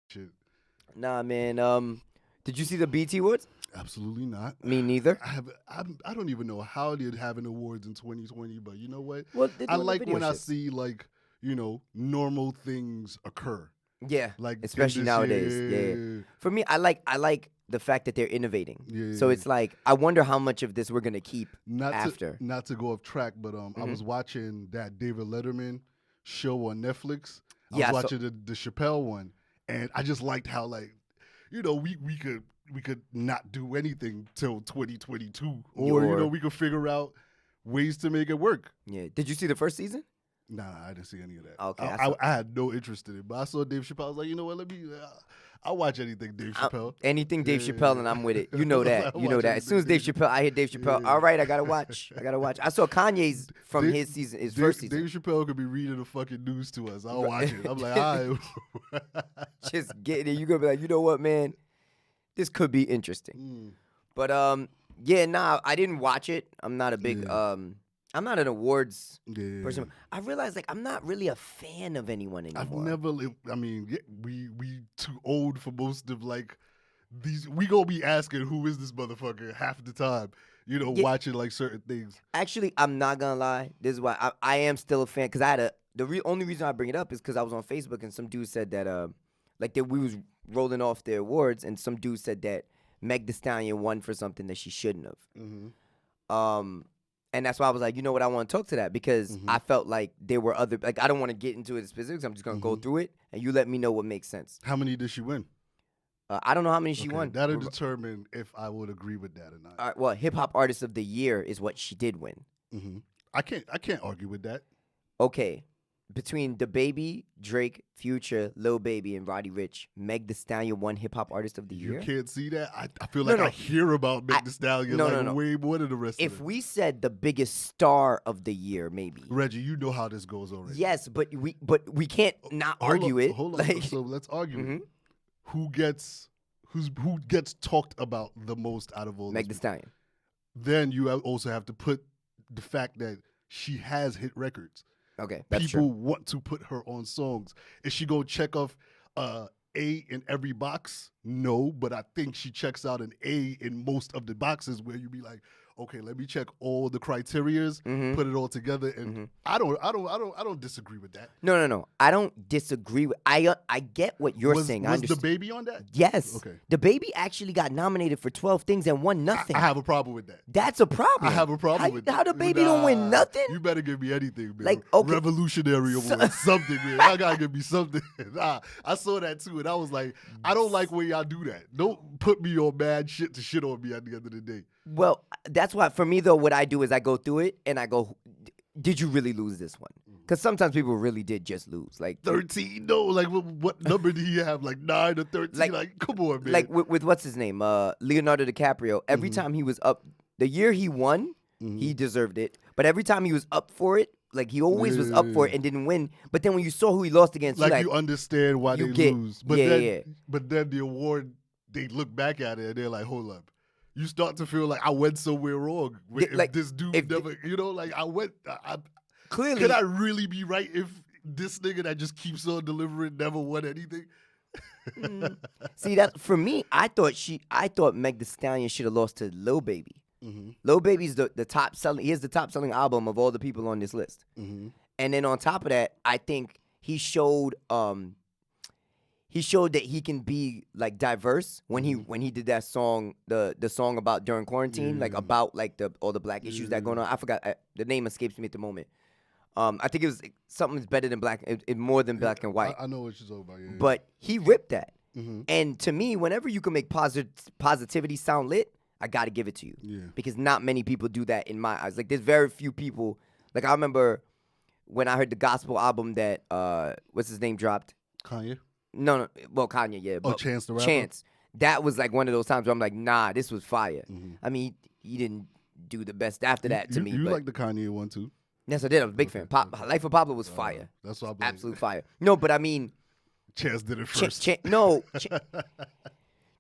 Shit. Nah, man. Did you see the BT Awards? Absolutely not. Me neither. I don't even know how they're having awards in 2020, but you know what? Well, they're I doing the like video when I shits. see like, normal things occur. Yeah, Like in especially this nowadays. Yeah. year. For me, I like the fact that they're innovating. So Yeah. it's like I wonder how much of this we're gonna keep Not to after. not to go off track, but I Mhm. was watching that David Letterman show on Netflix. I was Yeah. So watching the Chappelle one, and I just liked how like, we could not do anything till 2022, or your we could figure out ways to make it work. yeah. Did you see the first season? Nah, I didn't see any of that. Okay, I I, saw I had no interest in it, but I saw Dave Chappelle. I was like, you know what? I'll watch anything Dave Chappelle. Anything Dave Chappelle and I'm with it. You I know was like, that. I'll You know watch that. As soon as anything Dave Chappelle, I hear Dave Chappelle. Yeah. All right, I gotta watch. I gotta watch. I saw Kanye's from Dave- his season, his first season. Dave Chappelle could be reading the fucking news to us. I'll Right. watch it. I'm like, all right. Just getting it. You're gonna be like, you know what, man? This could be interesting. But yeah, nah, I didn't watch it. I'm not a big Yeah. I'm not an awards Yeah. person. I realized like I'm not really a fan of anyone I've anymore. never. I mean, we too old for most of like these. We gonna be asking who is this motherfucker half the time. Yeah. Watching like certain things. Actually, I'm not gonna lie. This is why I am still a fan because I had only reason I bring it up is because I was on Facebook and some dude said that like that we was rolling off their awards and some dude said that Meg Thee Stallion won for something that she shouldn't have. Mm-hmm. And that's why I was like, you know what, I want to talk to that because Mhm. I felt like there were other like I don't want to get into it specifics. I'm just gonna go Mhm. through it and you let me know what makes sense. How many did she win? I don't know how many she Okay, won. That'll determine if I would agree with that or not. All right, well, Hip Hop Artist of the Year is what she did win. Mm-hmm. I can't argue with that. Okay, between DaBaby, Drake, Future, Lil Baby, and Roddy Ricch, Meg Thee Stallion won Hip Hop Artist of the You Year. can't see that. I feel No, like no. I hear about Meg Thee Stallion no. way more than the rest If of them. we said the biggest star of the year, maybe. Reggie, you know how this goes already. Yes, but we can't not Hold argue on, it. Hold on. Like, So let's argue Mhm. it. Who gets talked about the most out of all Meg these Thee people? Stallion. Then you also have to put the fact that she has hit records. Okay, that's People true. want to put her on songs. Is she gonna check off A in every box? No, but I think she checks out an A in most of the boxes where you be like, okay, let me check all the criterias, Mhm. put it all together, and Mhm. I don't disagree with that. No. I don't disagree with. I get what you're saying. I Was the understand. baby on that? Yes. Okay. The baby actually got nominated for 12 things and won nothing. I have a problem with that. That's a problem. I have a problem with how that. the baby don't win Nah, nothing? You better give me anything, man. Like, okay. Revolutionary award, something, man. I gotta give me something. Nah, I saw that too, and I was like, I don't like when y'all do that. Don't put me on bad shit to shit on me at the end of the day. Well, that's why for me though, what I do is I go through it and I go, did you really lose this one? Because sometimes people really did just lose. Like 13? No, like what number did he have? Like 9 or 13? Like come on, man. like with what's his name, Leonardo DiCaprio. Every time he was up, the year he won, he deserved it. But every time he was up for it, like he always was up for it and didn't win. But then when you saw who he lost against, like, you you understand why you they get- lose. But yeah, then, yeah. But then the award, they look back at it and they're like, hold up. You start to feel like I went somewhere wrong. Yeah, If like, this dude if never, like I went. clearly. Could I really be right if this nigga that just keeps on delivering never won anything? See that for me, I thought Meg Thee Stallion should have lost to Lil Baby. Mm-hmm. Lil Baby's the top selling. He has the top selling album of all the people on this list. Mm-hmm. And then on top of that, I think he showed that he can be like diverse when he did that song, the song about during quarantine, like about like all the black issues that going on. I forgot the name escapes me at the moment. I think it was something's better than black, more than black and white. I know what you're talking about. Yeah. But he ripped that. Mm-hmm. And to me, whenever you can make positivity sound lit, I got to give it to you. Yeah. Because not many people do that in my eyes. Like, there's very few people. Like, I remember when I heard the gospel album that, what's his name, dropped. Kanye? No, well, Kanye, yeah. Oh, But Chance the Rapper? Chance. That was like one of those times where I'm like, nah, this was fire. Mm-hmm. I mean, he didn't do the best after that to me. You but like the Kanye one too? yes, I did. I was a big fan. Life of Pablo was fire. That's what I'm like. Absolute fire. No, but I mean, Chance did it first. no.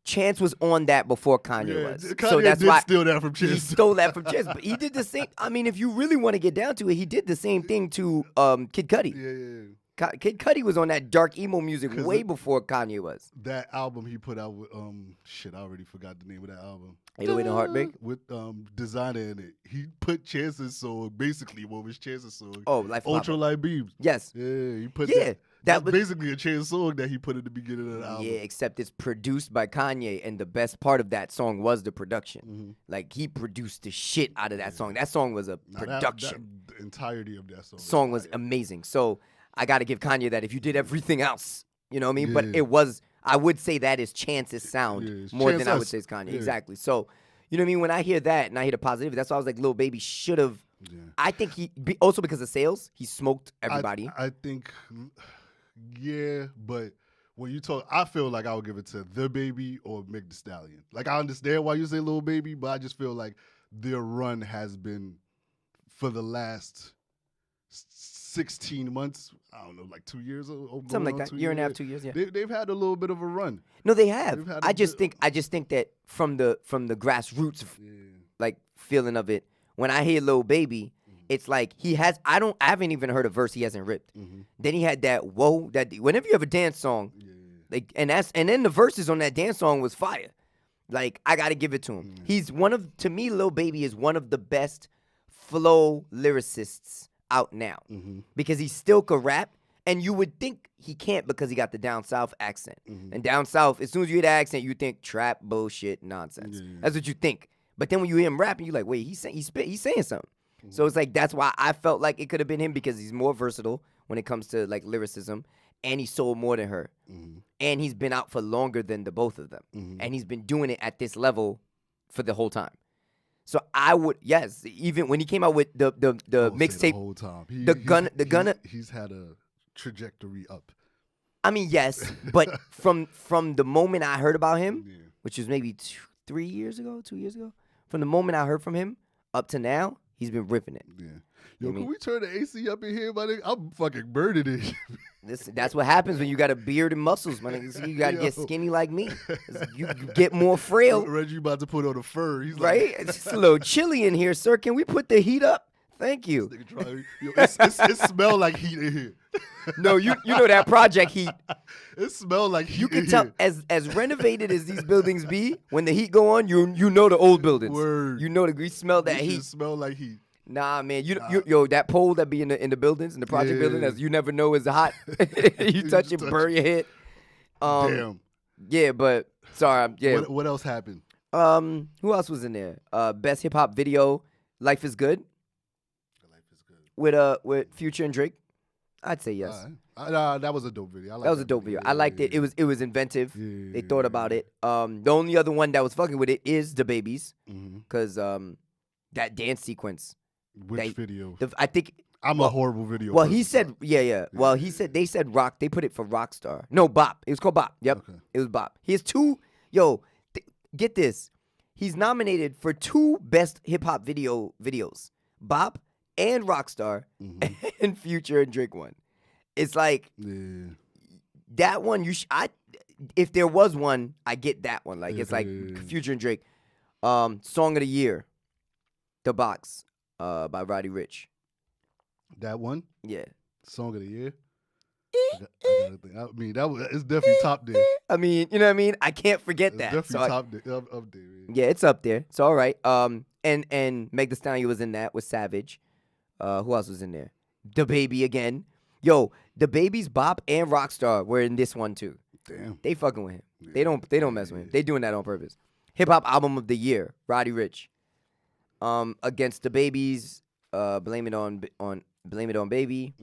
Chance was on that before Kanye Yeah, was. Kanye So that's did why steal that from he Chance. stole that from Chance. But he did the same. I mean, if you really want to get down to it, he did the same thing to Kid Cudi. Yeah. Kid Cudi was on that dark emo music way before Kanye was. That album he put out with I already forgot the name of that album. 808 and Heartbreak? With Designer in it. He put Chance's song, basically what was Chance's song? Oh, Life of Ultra Pablo. Light Beams. Yes. Yeah, he put Yeah, that's was basically a Chance song that he put at the beginning of the album. Yeah, except it's produced by Kanye, and the best part of that song was the production. Mm-hmm. Like, he produced the shit out of that song. That song was a production. The entirety of that song was amazing. So I got to give Kanye that. If you did everything else, you know what I mean? Yeah. But it was, I would say that is Chance's sound more than I would say it's Kanye. Yeah. Exactly. So, you know what I mean? When I hear that and I hear the positivity, that's why I was like, Lil Baby should have. Yeah. I think also because of sales, he smoked everybody. I think, yeah, but when you talk, I feel like I would give it to The Baby or Meg Thee Stallion. Like, I understand why you say Lil Baby, but I just feel like their run has been for the last 16 months, I don't know, like 2 years or Something like that. Year and a half, 2 years, yeah. They've had a little bit of a run. No, they have. I just think that from the grassroots like feeling of it, when I hear Lil Baby, it's like he has. I haven't even heard a verse he hasn't ripped. Mm-hmm. Then he had that whoa. That whenever you have a dance song, like and then the verses on that dance song was fire. Like I gotta give it to him. He's to me, Lil Baby is one of the best flow lyricists out now because he still could rap. And you would think he can't because he got the down south accent. And down south, as soon as you hear the accent, you think trap bullshit nonsense. That's what you think. But then when you hear him rapping, you're like, wait, he's saying something. So it's like that's why I felt like it could have been him because he's more versatile when it comes to like lyricism, and he sold more than her, and he's been out for longer than the both of them, and he's been doing it at this level for the whole time. So I would even when he came out with the mixtape, the whole time. He's had a trajectory up. I mean, yes, but from the moment I heard about him, which was maybe 2 years ago, from the moment I heard from him up to now, he's been ripping it. Yeah. Yo, can we turn the AC up in here, buddy? I'm fucking burning it. That's what happens when you got a beard and muscles, man. You got to get skinny like me. You get more frail. Reggie about to put on a fur. He's right? Like, it's just a little chilly in here, sir. Can we put the heat up? Thank you. It smells like heat in here. No, you know that project heat. It smells like heat. You can tell as renovated as these buildings be, when the heat go on, you know the old buildings. Word. You know we smell that heat. Smell like heat. Nah, man. Yo, that pole that be in the buildings, in the project building, that you never know is hot. You touch it, burn your head. Damn. Yeah, but sorry. Yeah. What else happened? Who else was in there? Best hip hop video, Life is Good. Life is Good. With Future and Drake. I'd say yes. That was a dope video. That was a dope video. I liked it. It was inventive. They thought about it. The only other one that was fucking with it is The Babies, because that dance sequence. Which video? I think I'm a horrible video. Well, he said, yeah. Well, he said they said rock. They put it for Rockstar. No, Bop. It was called Bop. Yep, okay. It was Bop. He has two. Yo, get this. He's nominated for 2 best hip hop videos. Bop and Rockstar, and Future and Drake one. It's like that one. If there was one, I get that one. Like it's like Future and Drake. Song of the Year, The Box, by Roddy Ricch. That one? Yeah. Song of the Year? I mean, it's definitely top there. I mean, you know what I mean? I can't forget that. Definitely top there, up there. Yeah, it's up there. It's all right. And Meg Thee Stallion was in that with Savage. Who else was in there? The Baby again. Yo, The Baby's Bop and Rockstar were in this one too. Damn. They fucking with him. Yeah. They don't mess with him. They doing that on purpose. Hip Hop Album of the Year, Roddy Ricch. Against The Babies, Blame It On Baby.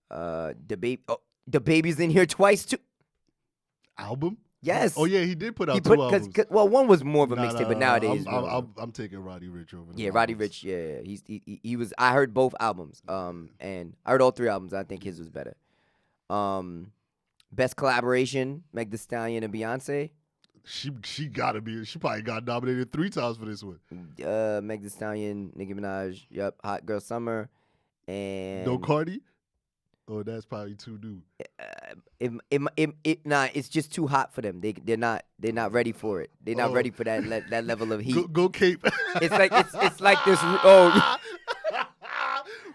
The Baby's in here twice too. Album? Yes. Oh yeah, he did put out 2 albums. Well, one was more of a mixtape, but nowadays I'm taking Roddy Ricch over. Yeah, Roddy Ricch. Yeah, he was. I heard both albums. And I heard all 3 albums. I think his was better. Best collaboration: Meg Thee Stallion and Beyonce. She gotta be. She probably got nominated 3 times for this one. Meg Thee Stallion, Nicki Minaj. Yep, Hot Girl Summer, and no Cardi. Oh, that's probably too new. Nah, it's just too hot for them. They're not ready for it. They're not ready for that level of heat. Go Cape. It's like this. Oh,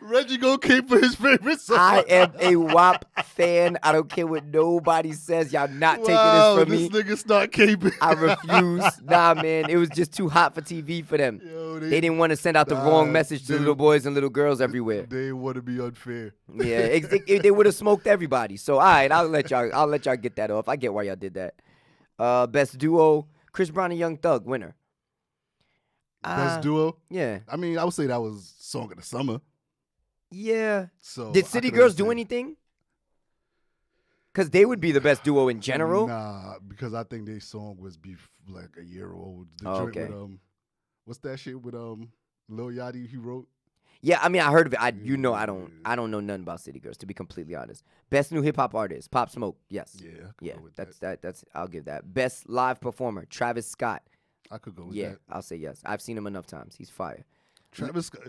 Reggie go Cape for his favorite song. I am a WAP fan. I don't care what nobody says. Y'all not taking this from me. This nigga start caping. I refuse. Nah, man, it was just too hot for TV for them. Yo, they didn't want to send out the wrong message to little boys and little girls everywhere. They want to be unfair. Yeah, they would have smoked everybody. So, all right, I'll let y'all get that off. I get why y'all did that. Best duo, Chris Brown and Young Thug, winner. Best duo? Yeah. I mean, I would say that was Song of the Summer. Yeah. So did City Girls do anything? Because they would be the best duo in general. Nah, because I think their song was like a year old. The joint okay. with, what's that shit with Lil Yachty he wrote? Yeah, I mean I heard of it. I don't know nothing about City Girls, to be completely honest. Best new hip hop artist, Pop Smoke. Yes. Yeah. That's I'll give that. Best live performer, Travis Scott. I could go with yeah, that. I'll say yes. I've seen him enough times. He's fire. Travis Scott,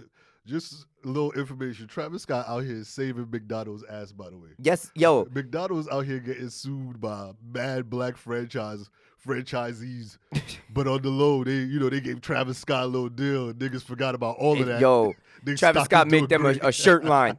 just a little information. Travis Scott out here saving McDonald's ass, by the way. Yes, yo. McDonald's out here getting sued by mad black franchisees. But on the low, they gave Travis Scott a little deal. Niggas forgot about all of that. Yo, Travis Scott make them a shirt line.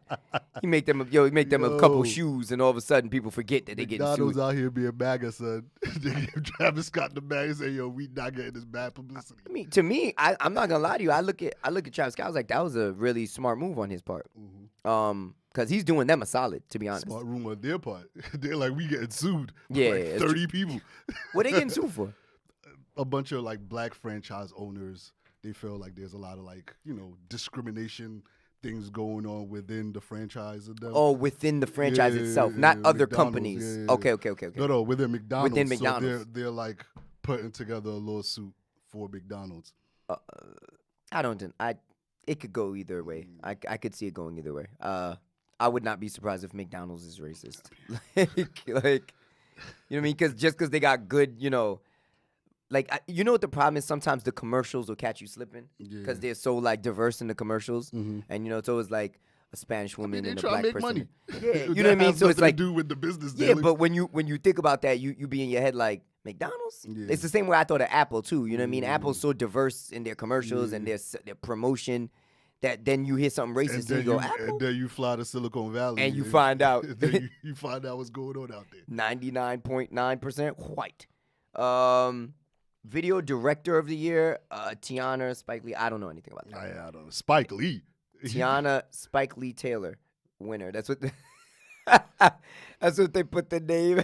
He make them a couple shoes, and all of a sudden people forget that they get sued. McDonald's out here being MAGA, son. They give Travis Scott the bag and say, yo, we not getting this bad publicity. I mean, to me, I'm not gonna lie to you. I look at Travis Scott. I was like, that was a really smart move on his part. Mm-hmm. Because he's doing them a solid, to be honest. Smart room on their part. They're like, we getting sued. Yeah, like 30 people. What they getting sued for? A bunch of like black franchise owners. They feel like there's a lot of like, discrimination things going on within the franchise of them. Oh, within the franchise itself, not other companies. Yeah. Okay. No, within McDonald's. Within McDonald's. So they're like putting together a lawsuit for McDonald's. It could go either way. I could see it going either way. I would not be surprised if McDonald's is racist. like, you know what I mean? Because they got good, you know what the problem is? Sometimes the commercials will catch you slipping because they're so like diverse in the commercials, and it's always like a Spanish woman and a black person. Money. Yeah, you know what I mean. So it's like to do with the business. Yeah, but when you think about that, you be in your head like McDonald's. Yeah. It's the same way I thought of Apple too. You know what I mean? Apple's so diverse in their commercials and their promotion. That then you hear something racist and you go, Apple? And then you fly to Silicon Valley. And you find out. Then you find out what's going on out there. 99.9% white. Video Director of the Year, Tiana, Spike Lee. I don't know anything about that. I don't know. Spike Lee. Tiana, Spike Lee Taylor, winner. That's what they put the name.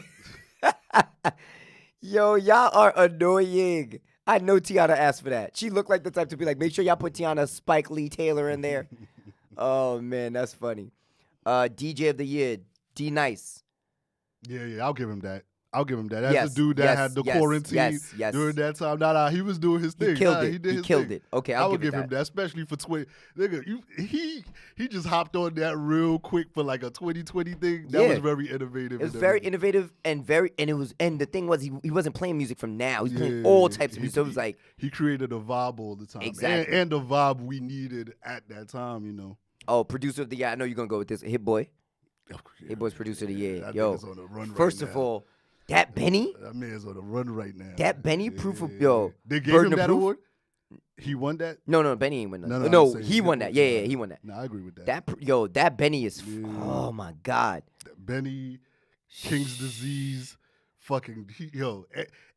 Yo, y'all are annoying. I know Tiana asked for that. She looked like the type to be like, make sure y'all put Tiana Spike Lee Taylor in there. Oh, man, that's funny. DJ of the Year, D Nice. Yeah, I'll give him that. That's the dude that had the quarantine during that time. Nah, he was doing his thing. He killed it. Okay, I would give him that, especially for 20. Nigga, he just hopped on that real quick for like a 2020 thing. That was very innovative. It was very innovative and the thing was he wasn't playing music from now. He's playing all types of music. So it was like he created a vibe all the time. Exactly. And the vibe we needed at that time, Oh, producer of the year. I know you're gonna go with this. Hit Boy. Hit Boy's producer of the year. Yo, first of all. That Benny? That man's on the run right now. That Benny proof of They gave him that award? He won that? No, Benny ain't win that. No, he won that. Yeah, he won that. No, I agree with that. That Benny is oh my God. Benny, King's Disease,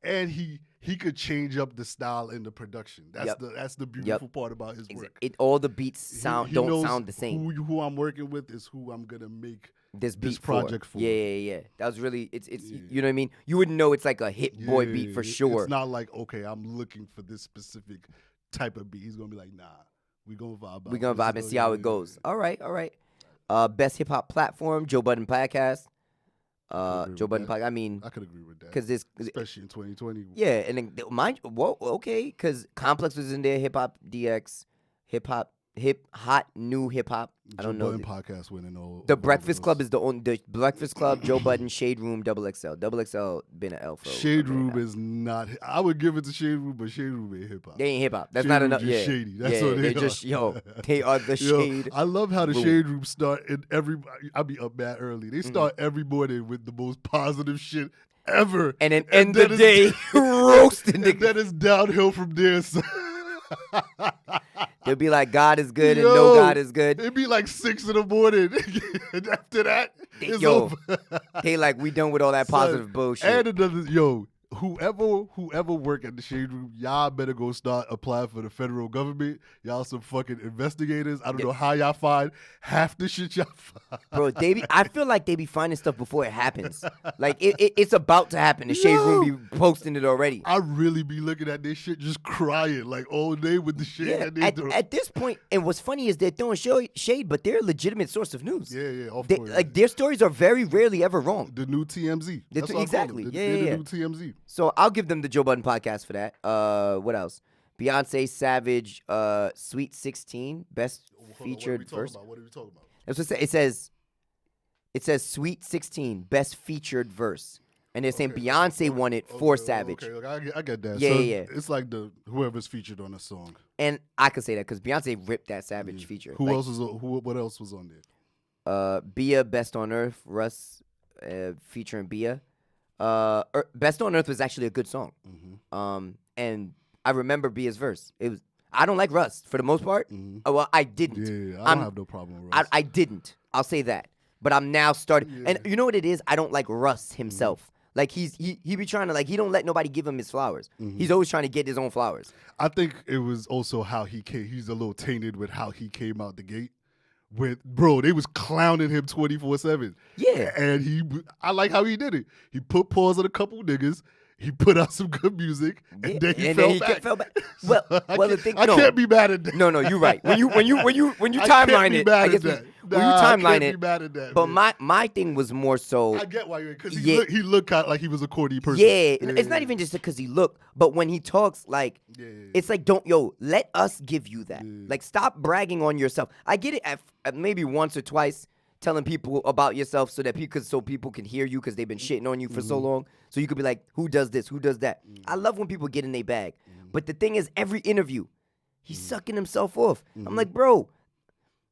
and he could change up the style in the production. That's the beautiful part about his work. All the beats don't sound the same. Who I'm working with is who I'm gonna make this project for. Yeah. That was really it's you know what I mean? You wouldn't know it's like a Hit Boy beat for sure. It's not like, okay, I'm looking for this specific type of beat. He's gonna be like, nah, we gonna vibe. We're gonna vibe and see how it goes. All right. Best hip hop platform, Joe Budden podcast. Joe Budden podcast. I mean, I could agree with that. Especially in 2020. Yeah, and then mind you, okay, because Complex was in there, Hip Hop DX, Hip Hop hot new hip hop. I don't know. Joe Budden podcast winning all. The Breakfast Club is the only. The Breakfast Club, Joe Budden, Shade Room, Double XL. Double XL been an L for. Shade Room is not. I would give it to Shade Room, but Shade Room ain't hip hop. They ain't hip hop. That's Shade not Room enough. just Yeah, shady. That's what they are. just they are the shade. I love how the room. Shade Room start in every. I be up mad early. They start every morning with the most positive shit ever, And then end the day roasting and niggas. then it's downhill from there. So. They'll be like, God is good and Yo, no God is good. It'd be like 6 in the morning. And after that, it's Yo, over. They like, we done with all that positive Son, bullshit. And another, whoever work at the Shade Room, y'all better go start applying for the federal government. Y'all some fucking investigators. I don't know how y'all find half the shit y'all find. Bro, I feel like they be finding stuff before it happens. Like, it's about to happen. The Shade Room be posting it already. I really be looking at this shit just crying like all day with the shit that they do. At this point, and what's funny is they're throwing shade, but they're a legitimate source of news. Yeah, of They, course. like, their stories are very rarely ever wrong. The new TMZ. That's what I call exactly. them. Yeah, They're yeah. the new TMZ. So I'll give them the Joe Budden podcast for that. What else? Beyonce, Savage, Sweet 16, best featured verse. What are we talking about? That's what it says. It says Sweet 16, best featured verse. And they're saying Beyonce won it for Savage. Okay, I get that. Yeah, so yeah. It's like whoever's featured on a song. And I could say that because Beyonce ripped that Savage feature. What else was on there? Bia, Best on Earth, Russ featuring Bia. Best on Earth was actually a good song. And I remember Bia's verse. I don't like Russ for the most part. Well, I didn't. Yeah, I don't have no problem with Russ. I didn't. I'll say that. But I'm now starting. Yeah. And you know what it is? I don't like Russ himself. Like he be trying to he don't let nobody give him his flowers. He's always trying to get his own flowers. I think it was also how he came. He's a little tainted with how he came out the gate. They was clowning him 24/7. Yeah. And I like how he did it. He put pause on a couple niggas. He put out some good music, and then he fell back. Well, the thing I can't be mad at that. No, you're right. When you I timeline can't be it, mad I at guess that. when you Nah, I timeline can't it. be mad at that, But man. my thing was more so. I get why you're because Yeah. he looked kind of like he was a corny person. Yeah, it's not even just because he looked, but when he talks, like, it's like, let us give you that. Like, stop bragging on yourself. I get it at maybe once or twice, telling people about yourself so people can hear you because they've been shitting on you for so long. So you could be like, who does this? Who does that? I love when people get in their bag. But the thing is, every interview, he's sucking himself off. I'm like, bro,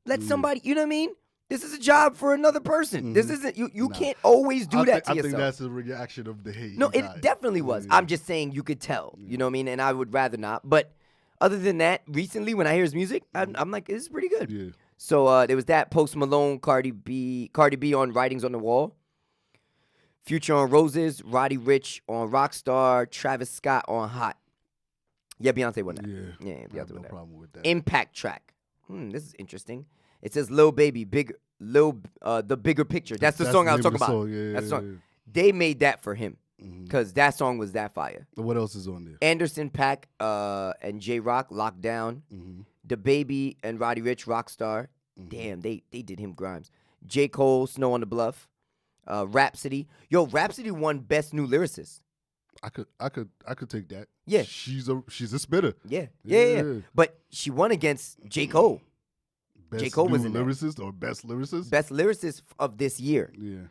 let somebody, you know what I mean? This is a job for another person. This isn't, you can't always do that to yourself. I think that's a reaction of the hate. No, it definitely was. I'm just saying you could tell. You know what I mean? And I would rather not. But other than that, recently when I hear his music, I'm like, this is pretty good. Yeah. So there was that. Post Malone, Cardi B on Writings on the Wall. Future on Roses, Roddy Ricch on Rockstar, Travis Scott on Hot. Yeah, Beyonce won that. Yeah, I Beyonce have won no that. problem with that. Impact track. This is interesting. It says Lil Baby, the Bigger Picture. That's the song I was talking about. That's the song. They made that for him because that song was that fire. What else is on there? Anderson .Paak and J Rock, Lockdown. The Baby and Roddy Ricch, Rockstar. Damn, they did him grimes. J. Cole, Snow on the Bluff. Rhapsody. Yo, Rhapsody won Best New Lyricist. I could take that. Yeah. She's a spitter. Yeah. But she won against J. Cole. Best J. Cole was new in there. lyricist or best lyricist? Best lyricist of this year. Yeah.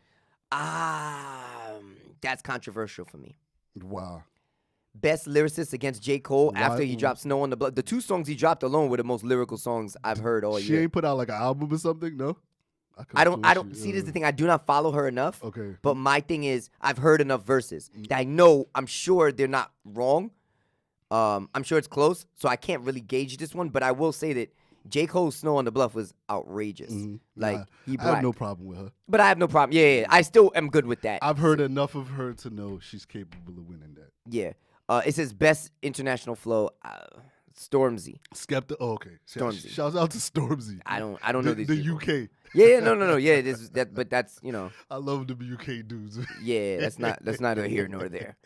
That's controversial for me. Wow. Best lyricist against J. Cole after he dropped Snow on the Bluff. The two songs he dropped alone were the most lyrical songs I've heard all year. She ain't put out like an album or something, no? I don't see this is the thing. I do not follow her enough. Okay. But my thing is I've heard enough verses that I'm sure they're not wrong. I'm sure it's close, so I can't really gauge this one, but I will say that J. Cole's Snow on the Bluff was outrageous. Like, he black. I have no problem with her. But I have no problem. Yeah. I still am good with that. I've heard enough of her to know she's capable of winning that. Yeah. It says Best International Flow, Stormzy. Skepta. Oh, okay. Stormzy. Shouts out to Stormzy. I don't know these the people. UK. Yeah, no. Yeah, but that's, I love the UK dudes. Yeah, that's not a here nor there.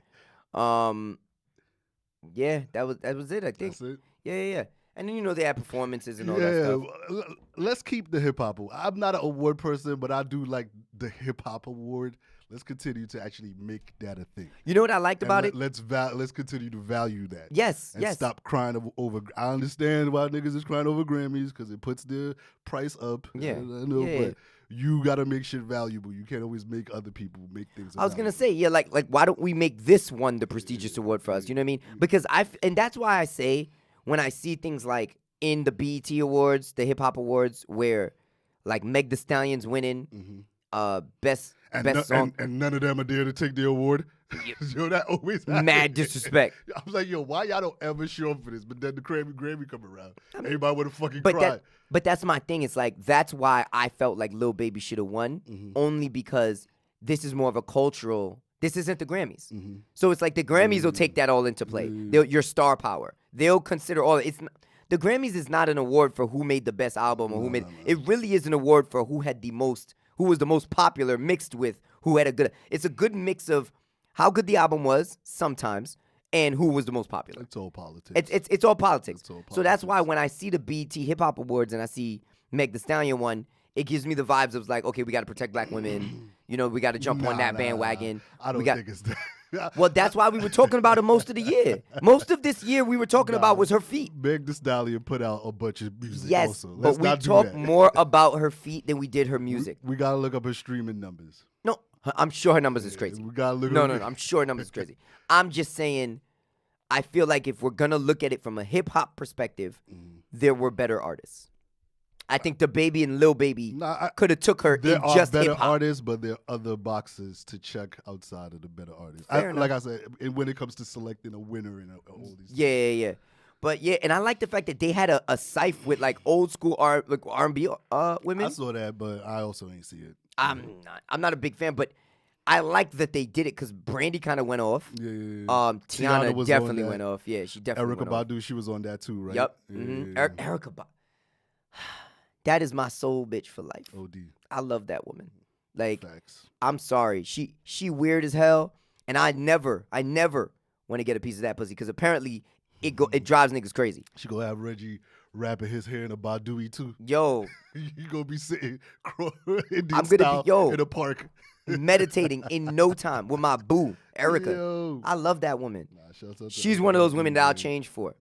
Yeah, that was it, I think. That's it. Yeah. And then they had performances and all that stuff. Let's keep the hip hop. I'm not an award person, but I do like the hip hop award. Let's continue to actually make that a thing. You know what I liked about it? Let's continue to value that. Yes, and stop crying over. I understand why niggas is crying over Grammys because it puts their price up. Yeah, I know, but you gotta make shit valuable. You can't always make other people make things. I was gonna say, yeah, like why don't we make this one the prestigious award for us? You know what I mean? Because and that's why I say when I see things like in the BET Awards, the Hip Hop Awards, where like Meg Thee Stallion's winning, best song, and none of them are there to take the award. Yo, that always happens. Mad disrespect. I was like, yo, why y'all don't ever show up for this? But then the Grammy come around, everybody would have fucking cried. But that's my thing. It's like that's why I felt like Lil Baby should have won, only because this is more of a cultural. This isn't the Grammys, so it's like the Grammys will take that all into play. Your star power, they'll consider all. The Grammys is not an award for who made the best album or who made. It really is an award for who was the most popular, mixed with who had a good. It's a good mix of how good the album was sometimes and who was the most popular. It's all politics. It's all politics. So that's why when I see the BET Hip Hop Awards and I see Meg Thee Stallion one, it gives me the vibes of like, okay, we got to protect black women. You know, we got to jump on that bandwagon. I don't think it's that. Well, that's why we were talking about it most of the year. Most of this year we were talking about was her feet. Meg Thee Stallion put out a bunch of music yes, also. But we talked more about her feet than we did her music. We got to look up her streaming numbers. No, I'm sure her numbers is crazy. We gotta look no, I'm sure her numbers is crazy. I'm just saying, I feel like if we're going to look at it from a hip-hop perspective, there were better artists. I think the Baby and Lil Baby could have took her in just hip-hop. There are better artists, but there are other boxes to check outside of the better artists. Like I said, when it comes to selecting a winner and all these Yeah. But yeah, and I like the fact that they had a cypher with like old school R&B women. I saw that, but I also ain't see it. I'm not a big fan, but I like that they did it because Brandy kind of went off. Yeah. Tiana definitely went off. Yeah, she definitely went off. Erykah Badu, she was on that too, right? Yep. Yeah. Erykah Badu. That is my soul bitch for life. OD. I love that woman. Like, facts. I'm sorry. She weird as hell, and I never want to get a piece of that pussy because apparently it drives niggas crazy. She gonna have Reggie wrapping his hair in a Badui too. Yo. You gonna be sitting Indian style in a park. Meditating in no time with my boo, Erykah. Yo. I love that woman. Nah, she's one of those women that I'll change for.